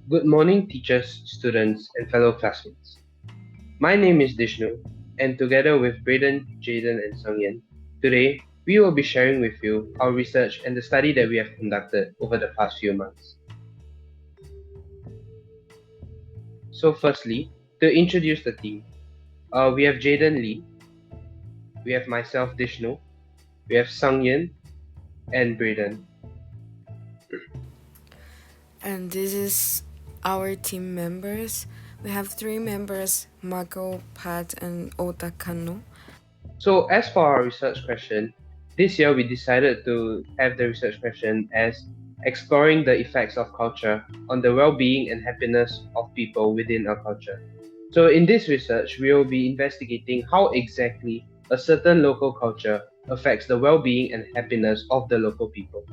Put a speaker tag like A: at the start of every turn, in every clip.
A: Good morning, teachers, students, and fellow classmates. My name is Dishnu, and together with Brayden, Jaden, and Sungyun, today we will be sharing with you our research and the study that we have conducted over the past few months. So, firstly, to introduce the team, we have Jaden Lee, we have myself, Dishnu, we have Sungyun, and Brayden.
B: And this is our team members. We have three members, Mako, Pat, and Ota Kanno.
A: So, as for our research question, this year we decided to have the research question as exploring the effects of culture on the well being and happiness of people within a culture. So, in this research, we will be investigating how exactly a certain local culture affects the well being and happiness of the local people.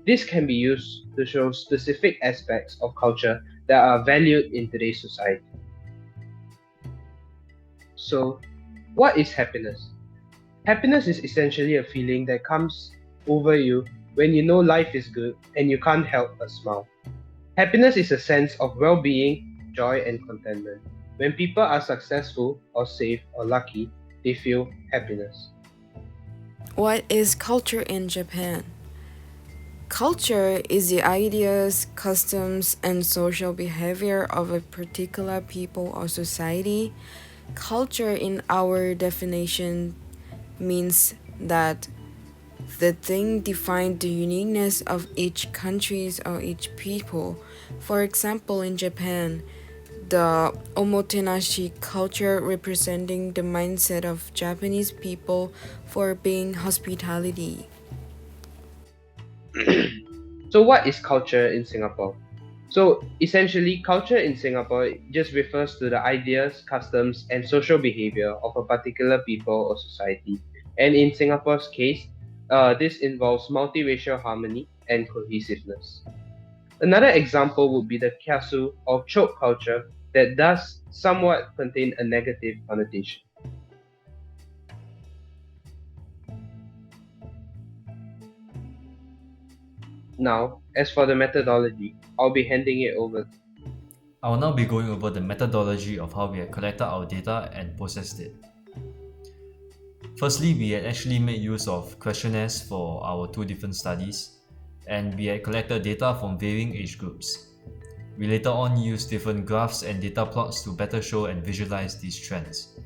A: This can be used to show specific aspects of culture that are valued in today's society. So, what is happiness? Happiness is essentially a feeling that comes over you when you know life is good and you can't help but smile. Happiness is a sense of well being, joy, and contentment. When people are successful, or safe, or lucky, they feel happiness.
B: What is culture in Japan? Culture is the ideas, customs, and social behavior of a particular people or society. Culture, in our definition, means that the thing defines the uniqueness of each countries or each people. For example, in Japan, the omotenashi culture representing the mindset of Japanese people for being hospitality.
A: So, what is culture in Singapore? So, essentially, culture in Singapore just refers to the ideas, customs, and social behavior of a particular people or society. And in Singapore's case, this involves multiracial harmony and cohesiveness. Another example would be the kiasu or choke culture that does somewhat contain a negative connotation. Now, as for the methodology, I'll be handing it over.
C: I will now be going over the methodology of how we had collected our data and processed it. Firstly, we had actually made use of questionnaires for our two different studies, and we had collected data from varying age groups. We later on used different graphs and data plots to better show and visualize these trends.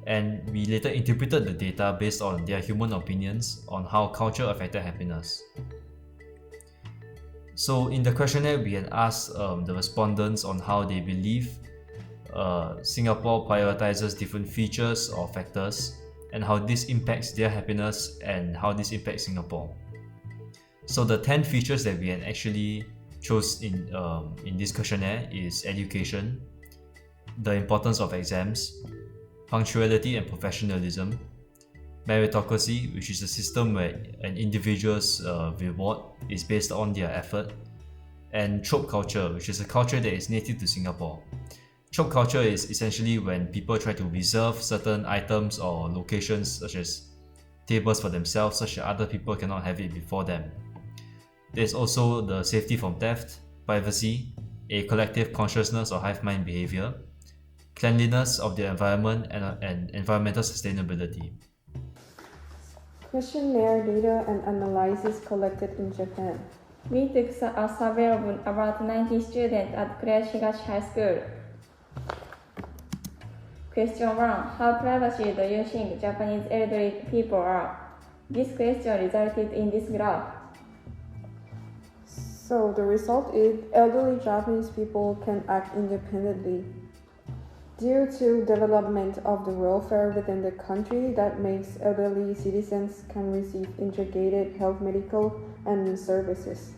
C: And we later interpreted the data based on their human opinions on how culture affected happiness. So in the questionnaire, we had asked the respondents on how they believe Singapore prioritizes different features or factors and how this impacts their happiness and how this impacts Singapore. So the 10 features that we had actually chose in this questionnaire is education, the importance of exams, punctuality and professionalism, meritocracy, which is a system where an individual's reward is based on their effort, and trope culture, which is a culture that is native to Singapore. Trope culture is essentially when people try to reserve certain items or locations such as tables for themselves such that other people cannot have it before them. There's also the safety from theft, privacy, a collective consciousness or hive mind behavior, cleanliness of the environment, and environmental sustainability.
D: Questionnaire data and analysis collected in Japan.
E: We took a survey of about 90 students at Kurayoshi Higashi High School. Question 1. How privacy do you think Japanese elderly people are? This question resulted in this graph.
D: So the result is elderly Japanese people can act independently. Due to development of the welfare within the country that makes elderly citizens can receive integrated health medical and services.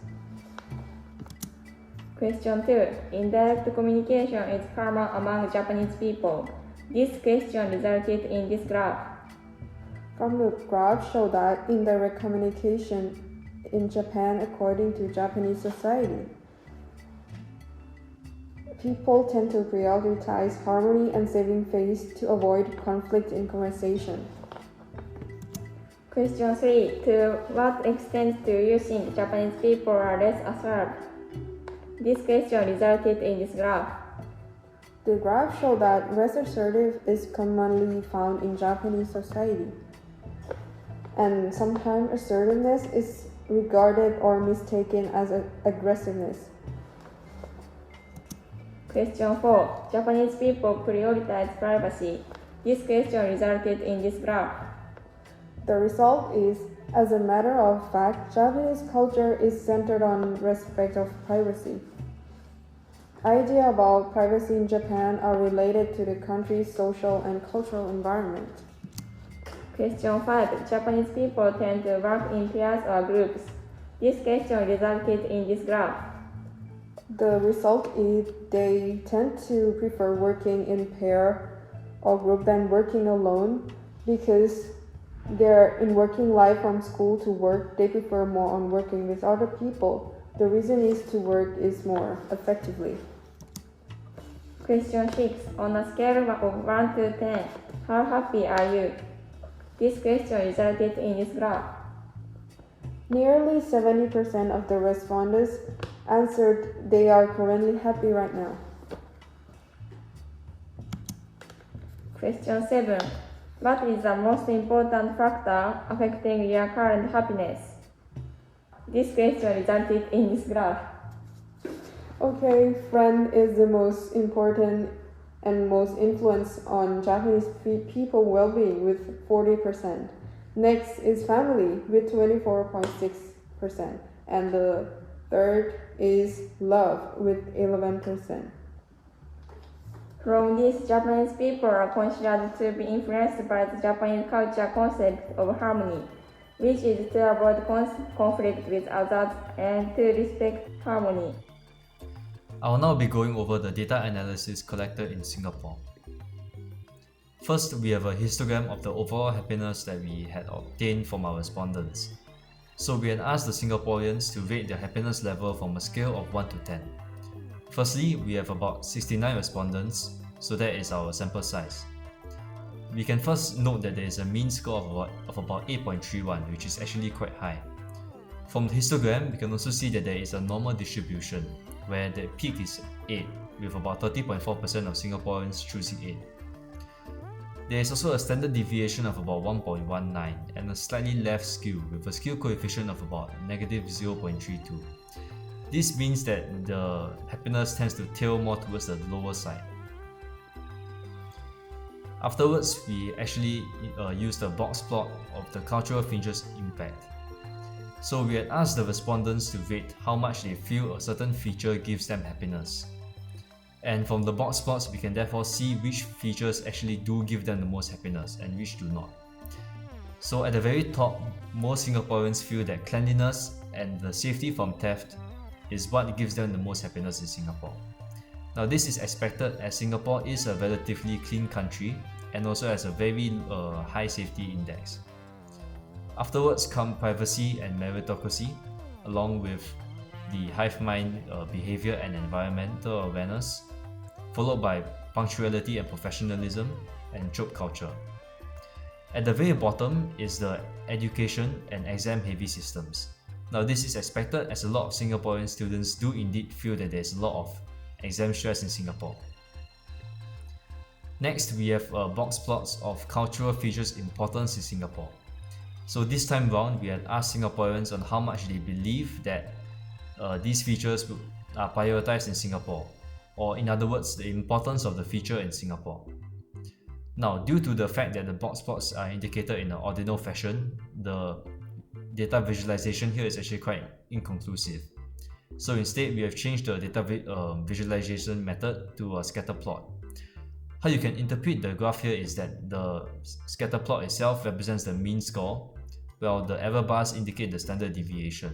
E: Question 2. Indirect communication is common among Japanese people. This question resulted in this graph.
D: From the graph show that indirect communication in Japan according to Japanese society. People tend to prioritize harmony and saving face to avoid conflict in conversation.
E: Question 3. To what extent do you think Japanese people are less assertive? This question resulted in this graph.
D: The graph showed that rest assertive is commonly found in Japanese society, and sometimes assertiveness is regarded or mistaken as aggressiveness.
E: Question 4. Japanese people prioritize privacy. This question resulted in this graph.
D: The result is, as a matter of fact, Japanese culture is centered on respect of privacy. Ideas about privacy in Japan are related to the country's social and cultural environment.
E: Question 5. Japanese people tend to work in pairs or groups. This question resulted in this graph.
D: The result is they tend to prefer working in pair or group than working alone because they're in working life from school to work, they prefer more on working with other people. The reason is to work is more effectively.
E: Question 6. On a scale of 1 to 10, how happy are you? This question resulted in this graph.
D: Nearly 70% of the respondents answered they are currently happy right now.
E: Question 7. What is the most important factor affecting your current happiness? This question resulted in this graph.
D: Okay, friend is the most important and most influence on Japanese people well-being with 40%. Next is family with 24.6%. And the third is love with 11%.
E: From this, Japanese people are considered to be influenced by the Japanese culture concept of harmony, which is to avoid conflict with others and to respect harmony.
C: I will now be going over the data analysis collected in Singapore. First, we have a histogram of the overall happiness that we had obtained from our respondents. So we had asked the Singaporeans to rate their happiness level from a scale of 1 to 10. Firstly, we have about 69 respondents, so that is our sample size. We can first note that there is a mean score of about 8.31, which is actually quite high. From the histogram, we can also see that there is a normal distribution, where the peak is 8, with about 30.4% of Singaporeans choosing 8. There is also a standard deviation of about 1.19 and a slightly left skew with a skew coefficient of about negative 0.32. This means that the happiness tends to tail more towards the lower side. Afterwards, we actually used a box plot of the cultural fringes impact. So we had asked the respondents to rate how much they feel a certain feature gives them happiness. And from the box plots, we can therefore see which features actually do give them the most happiness and which do not. So at the very top, most Singaporeans feel that cleanliness and the safety from theft is what gives them the most happiness in Singapore. Now this is expected as Singapore is a relatively clean country and also has a very high safety index. Afterwards come privacy and meritocracy, along with the hive mind behavior and environmental awareness, followed by punctuality and professionalism, and job culture. At the very bottom is the education and exam heavy systems. Now this is expected as a lot of Singaporean students do indeed feel that there is a lot of exam stress in Singapore. Next, we have box plots of cultural features importance in Singapore. So this time round, we had asked Singaporeans on how much they believe that these features are prioritized in Singapore, or in other words, the importance of the feature in Singapore. Now, due to the fact that the box plots are indicated in an ordinal fashion, the data visualization here is actually quite inconclusive. So instead, we have changed the data visualization method to a scatter plot. How you can interpret the graph here is that the scatter plot itself represents the mean score, while the error bars indicate the standard deviation.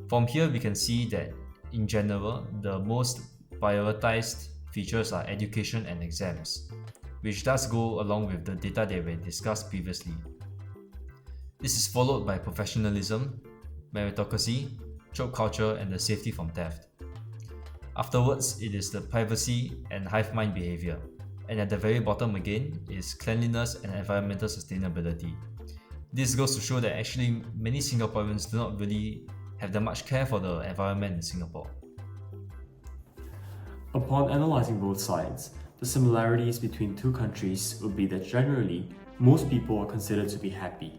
C: From here, we can see that in general, the most prioritized features are education and exams, which does go along with the data that we discussed previously. This is followed by professionalism, meritocracy, job culture, and the safety from theft. Afterwards, it is the privacy and hive mind behavior. And at the very bottom again is cleanliness and environmental sustainability. This goes to show that actually many Singaporeans do not really have that much care for the environment in Singapore.
F: Upon analyzing both sides, the similarities between two countries would be that generally, most people are considered to be happy.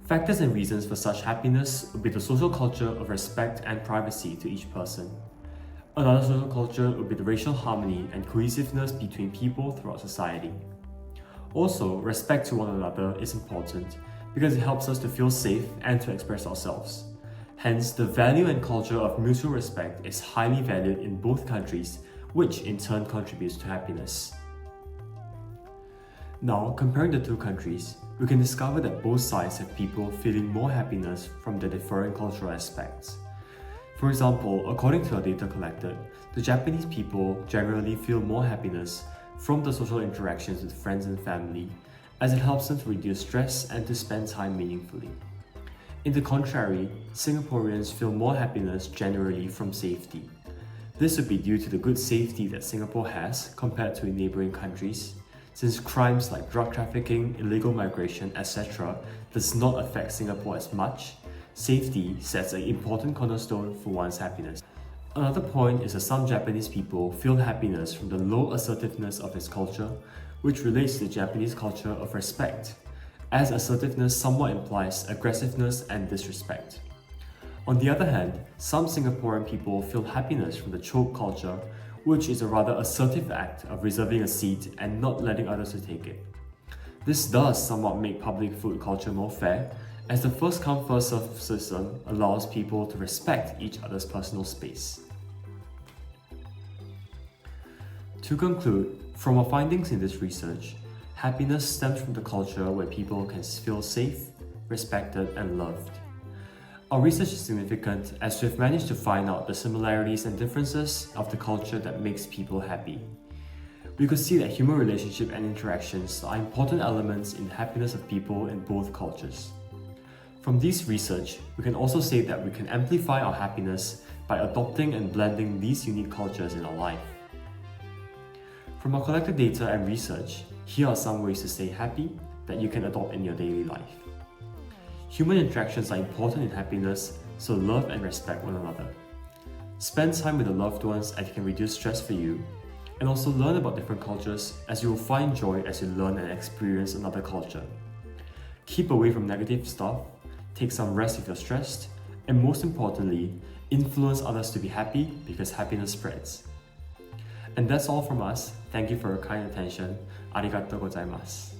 F: Factors and reasons for such happiness would be the social culture of respect and privacy to each person. Another social culture would be the racial harmony and cohesiveness between people throughout society. Also, respect to one another is important because it helps us to feel safe and to express ourselves. Hence, the value and culture of mutual respect is highly valued in both countries, which in turn contributes to happiness. Now, comparing the two countries, we can discover that both sides have people feeling more happiness from their differing cultural aspects. For example, according to our data collected, the Japanese people generally feel more happiness from the social interactions with friends and family, as it helps them to reduce stress and to spend time meaningfully. In the contrary, Singaporeans feel more happiness generally from safety. This would be due to the good safety that Singapore has compared to neighbouring countries, since crimes like drug trafficking, illegal migration, etc. does not affect Singapore as much. Safety sets an important cornerstone for one's happiness. Another point is that some Japanese people feel happiness from the low assertiveness of its culture, which relates to the Japanese culture of respect, as assertiveness somewhat implies aggressiveness and disrespect. On the other hand, some Singaporean people feel happiness from the choke culture, which is a rather assertive act of reserving a seat and not letting others to take it. This does somewhat make public food culture more fair, as the first come first served system allows people to respect each other's personal space. To conclude, from our findings in this research, happiness stems from the culture where people can feel safe, respected, and loved. Our research is significant as we've managed to find out the similarities and differences of the culture that makes people happy. We could see that human relationship and interactions are important elements in the happiness of people in both cultures. From this research, we can also say that we can amplify our happiness by adopting and blending these unique cultures in our life. From our collected data and research, here are some ways to stay happy that you can adopt in your daily life. Human interactions are important in happiness, so love and respect one another. Spend time with your loved ones as it can reduce stress for you, and also learn about different cultures as you will find joy as you learn and experience another culture. Keep away from negative stuff, take some rest if you're stressed, and most importantly, influence others to be happy because happiness spreads. And that's all from us. Thank you for your kind attention. Arigatou gozaimasu.